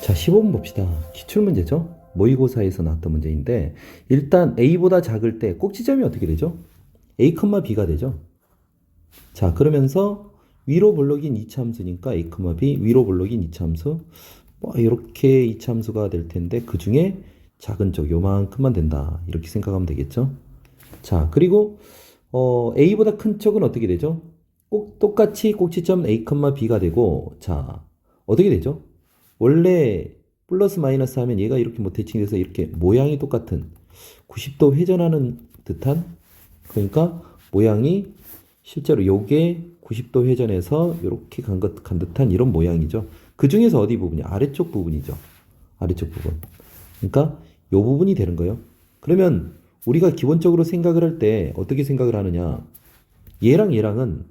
자, 15번 봅시다. 기출문제죠? 모의고사에서 나왔던 문제인데 일단 A보다 작을 때 꼭지점이 어떻게 되죠? A, B가 되죠. 자, 그러면서 위로 볼록인 이차함수니까 A, B, 위로 볼록인 이차함수 뭐 이렇게 이차함수가 될 텐데 그 중에 작은 쪽 요만큼만 된다. 이렇게 생각하면 되겠죠. 자, 그리고 A보다 큰 쪽은 어떻게 되죠? 꼭 똑같이 꼭지점 A, B가 되고 자, 어떻게 되죠? 원래 플러스 마이너스 하면 얘가 이렇게 뭐 대칭돼서 이렇게 모양이 똑같은 90도 회전하는 듯한 그러니까 모양이 실제로 요게 90도 회전해서 이렇게 간 듯한 이런 모양이죠. 그 중에서 어디 부분이 아래쪽 부분이죠. 아래쪽 부분. 그러니까 요 부분이 되는 거예요. 그러면 우리가 기본적으로 생각을 할 때 어떻게 생각을 하느냐. 얘랑 얘랑은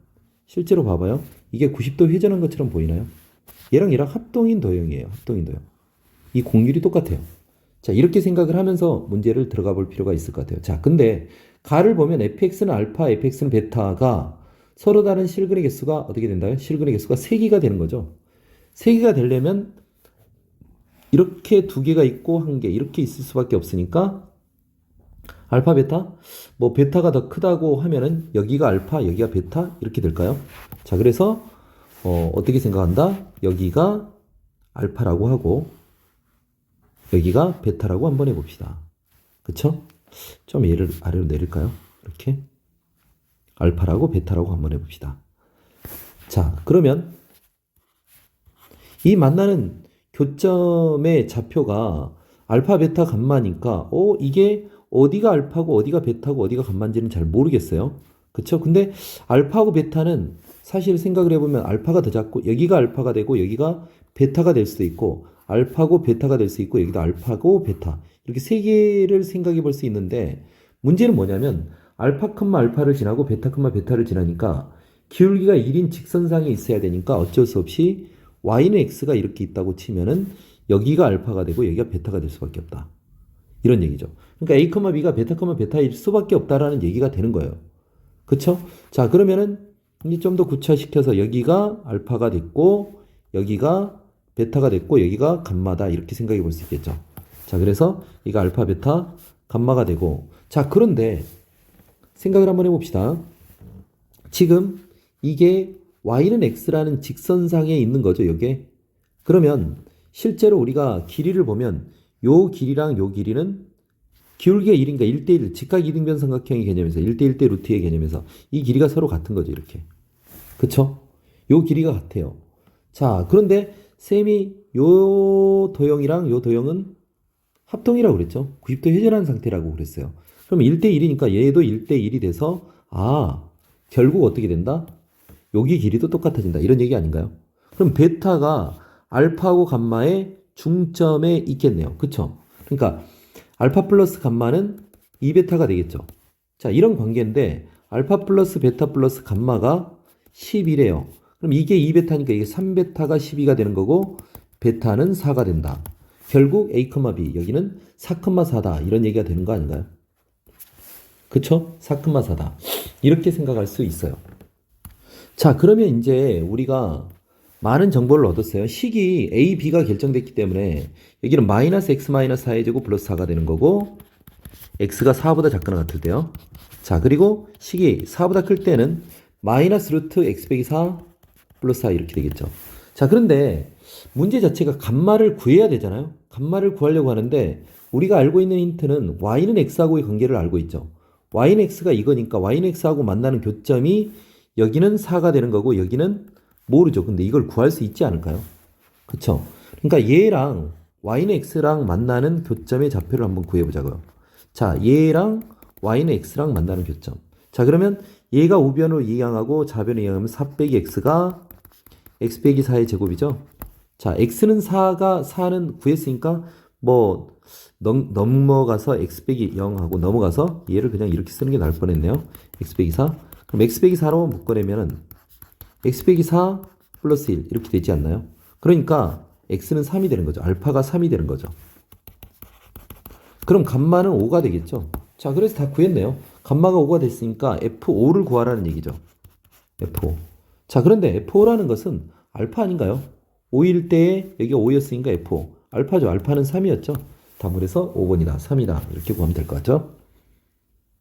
실제로 봐봐요. 이게 90도 회전한 것처럼 보이나요? 얘랑 얘랑 합동인 도형이에요. 합동인 도형. 이 공률이 똑같아요. 자, 이렇게 생각을 하면서 문제를 들어가 볼 필요가 있을 것 같아요. 자, 근데 가를 보면 fx는 알파, fx는 베타가 서로 다른 실근의 개수가 어떻게 된다요? 실근의 개수가 3개가 되는 거죠. 3개가 되려면 이렇게 2개가 있고 1개 이렇게 있을 수밖에 없으니까 알파, 베타? 뭐 베타가 더 크다고 하면은 여기가 알파, 여기가 베타 이렇게 될까요? 자, 그래서 어떻게 생각한다? 여기가 알파라고 하고 여기가 베타라고 한번 해봅시다. 그쵸? 좀 얘를 아래로 내릴까요? 이렇게 알파라고 베타라고 한번 해봅시다. 자, 그러면 이 만나는 교점의 좌표가 알파, 베타, 감마니까 이게 어디가 알파고 어디가 베타고 어디가 감마인지는 잘 모르겠어요. 그쵸? 근데 알파하고 베타는 사실 생각을 해보면 알파가 더 작고 여기가 알파가 되고 여기가 베타가 될 수도 있고 알파고 베타가 될 수 있고 여기도 알파고 베타 이렇게 세 개를 생각해 볼 수 있는데 문제는 뭐냐면 알파, 알파를 지나고 베타, 베타를 지나니까 기울기가 1인 직선상에 있어야 되니까 어쩔 수 없이 y는 x가 이렇게 있다고 치면은 여기가 알파가 되고 여기가 베타가 될 수밖에 없다. 이런 얘기죠. 그러니까 a, b가 베타, 베타일 수밖에 없다라는 얘기가 되는 거예요. 그쵸? 자, 그러면은 이제 좀 더 구체화시켜서 여기가 알파가 됐고 여기가 베타가 됐고 여기가 감마다 이렇게 생각해 볼 수 있겠죠. 자, 그래서 이거 알파, 베타, 감마가 되고 자, 그런데 생각을 한번 해봅시다. 지금 이게 y는 x라는 직선상에 있는 거죠, 이게. 그러면 실제로 우리가 길이를 보면 요 길이랑 요 길이는 기울기가 1인가 1대1 직각 이등변 삼각형의 개념에서 1대1대 루트의 개념에서 이 길이가 서로 같은 거죠, 이렇게. 그쵸? 요 길이가 같아요. 자, 그런데 쌤이 요 도형이랑 요 도형은 합동이라고 그랬죠. 90도 회전한 상태라고 그랬어요. 그럼 1대1이니까 얘도 1대1이 돼서 결국 어떻게 된다? 여기 길이도 똑같아진다. 이런 얘기 아닌가요? 그럼 베타가 알파하고 감마의 중점에 있겠네요. 그쵸? 그러니까 알파 플러스 감마는 2베타가 되겠죠. 자, 이런 관계인데 알파 플러스 베타 플러스 감마가 10이래요. 그럼 이게 2베타니까 이게 3베타가 12가 되는 거고 베타는 4가 된다. 결국 A, B 여기는 4, 4다. 이런 얘기가 되는 거 아닌가요? 그쵸? 4, 4다. 이렇게 생각할 수 있어요. 자, 그러면 이제 우리가 많은 정보를 얻었어요. 식이 A, B가 결정됐기 때문에 여기는 마이너스 X 마이너스 4의 제곱 플러스 4가 되는 거고 X가 4보다 작거나 같을 때요. 자, 그리고 식이 4보다 클 때는 마이너스 루트 X 빼기 4 플러스 4 이렇게 되겠죠. 자, 그런데 문제 자체가 감마를 구해야 되잖아요. 감마를 구하려고 하는데 우리가 알고 있는 힌트는 Y는 X하고의 관계를 알고 있죠. Y는 X가 이거니까 Y는 X하고 만나는 교점이 여기는 4가 되는 거고 여기는 모르죠. 근데 이걸 구할 수 있지 않을까요? 그쵸? 그러니까 얘랑 y는 x랑 만나는 교점의 좌표를 한번 구해보자고요. 자, 얘랑 y는 x랑 만나는 교점. 자, 그러면 얘가 우변으로 이항하고 좌변으로 이항하면 4 빼기 x가 x 빼기 4의 제곱이죠. 자, x는 4는 구했으니까 뭐 넘어가서 x 빼기 0하고 넘어가서 얘를 그냥 이렇게 쓰는 게 나을 뻔했네요. x 빼기 4. 그럼 x 빼기 4로 묶어내면은 x 빼기 4 플러스 1 이렇게 되지 않나요? 그러니까 x는 3이 되는 거죠. 알파가 3이 되는 거죠. 그럼 감마는 5가 되겠죠. 자, 그래서 다 구했네요. 감마가 5가 됐으니까 F5를 구하라는 얘기죠. F5. 자, 그런데 F5라는 것은 알파 아닌가요? 5일 때에 여기가 5였으니까 F5. 알파죠. 알파는 3이었죠. 답을 해서 5번이다. 3이다. 이렇게 구하면 될 것 같죠?